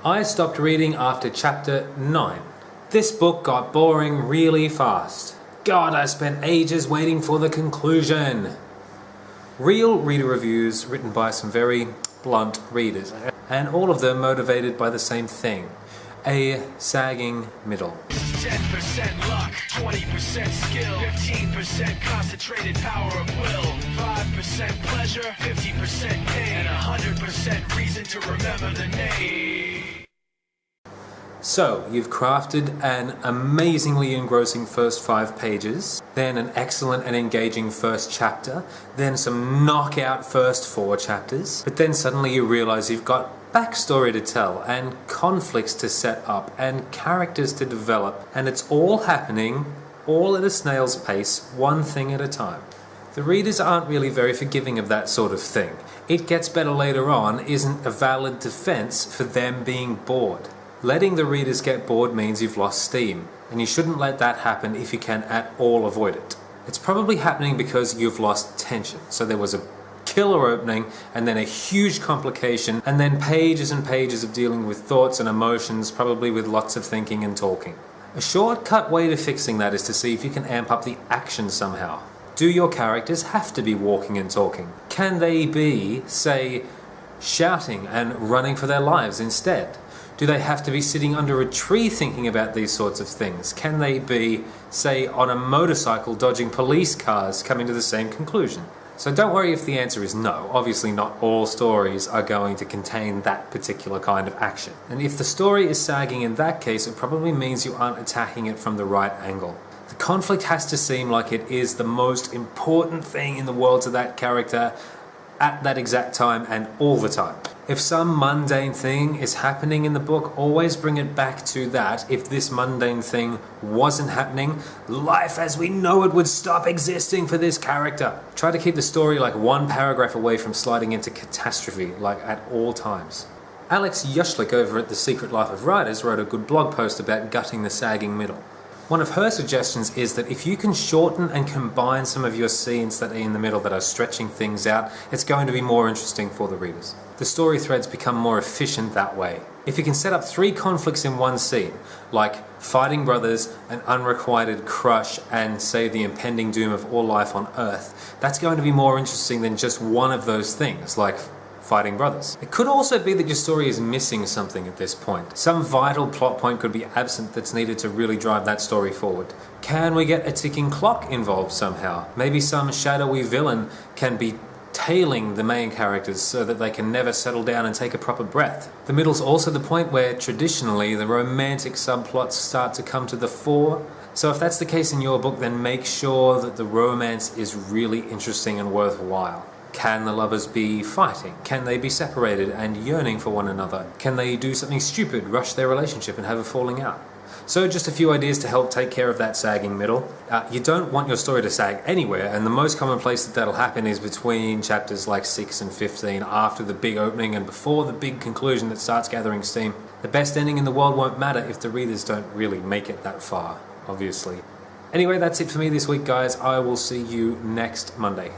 I stopped reading after chapter 9. This book got boring really fast. God, I spent ages waiting for the conclusion. Real reader reviews written by some very blunt readers, and all of them motivated by the same thing: a sagging middle. 10% luck, 20% skill, 15% concentrated power of will, 5% pleasure, 50% pain, and 100% reason to remember the name. So, you've crafted an amazingly engrossing first 5 pages, then an excellent and engaging first chapter, then some knockout first 4 chapters, but then suddenly you realize you've got backstory to tell, and conflicts to set up, and characters to develop, and it's all happening, all at a snail's pace, one thing at a time. The readers aren't really very forgiving of that sort of thing. It gets better later on isn't a valid defense for them being bored. Letting the readers get bored means you've lost steam, and you shouldn't let that happen if you can at all avoid it. It's probably happening because you've lost tension. So there was a killer opening, and then a huge complication, and then pages and pages of dealing with thoughts and emotions, probably with lots of thinking and talking. A shortcut way to fixing that is to see if you can amp up the action somehow. Do your characters have to be walking and talking? Can they be, say, shouting and running for their lives instead? Do they have to be sitting under a tree thinking about these sorts of things? Can they be, say, on a motorcycle dodging police cars, coming to the same conclusion? So don't worry if the answer is no. Obviously not all stories are going to contain that particular kind of action. And if the story is sagging in that case, it probably means you aren't attacking it from the right angle. The conflict has to seem like it is the most important thing in the world to that character at that exact time and all the time. If some mundane thing is happening in the book, always bring it back to that. If this mundane thing wasn't happening, life as we know it would stop existing for this character. Try to keep the story like one paragraph away from sliding into catastrophe, like at all times. Alex Yushlik over at The Secret Life of Writers wrote a good blog post about gutting the sagging middle. One of her suggestions is that if you can shorten and combine some of your scenes that are in the middle that are stretching things out, it's going to be more interesting for the readers. The story threads become more efficient that way. If you can set up 3 conflicts in one scene, like fighting brothers, an unrequited crush, and say the impending doom of all life on Earth, that's going to be more interesting than just one of those things, like fighting brothers. It could also be that your story is missing something at this point. Some vital plot point could be absent that's needed to really drive that story forward. Can we get a ticking clock involved somehow? Maybe some shadowy villain can be tailing the main characters so that they can never settle down and take a proper breath. The middle's also the point where traditionally the romantic subplots start to come to the fore. So if that's the case in your book, then make sure that the romance is really interesting and worthwhile. Can the lovers be fighting? Can they be separated and yearning for one another? Can they do something stupid, rush their relationship and have a falling out? So just a few ideas to help take care of that sagging middle. You don't want your story to sag anywhere, and the most common place that that'll happen is between chapters like 6 and 15, after the big opening and before the big conclusion that starts gathering steam. The best ending in the world won't matter if the readers don't really make it that far, obviously. Anyway, that's it for me this week, guys. I will see you next Monday.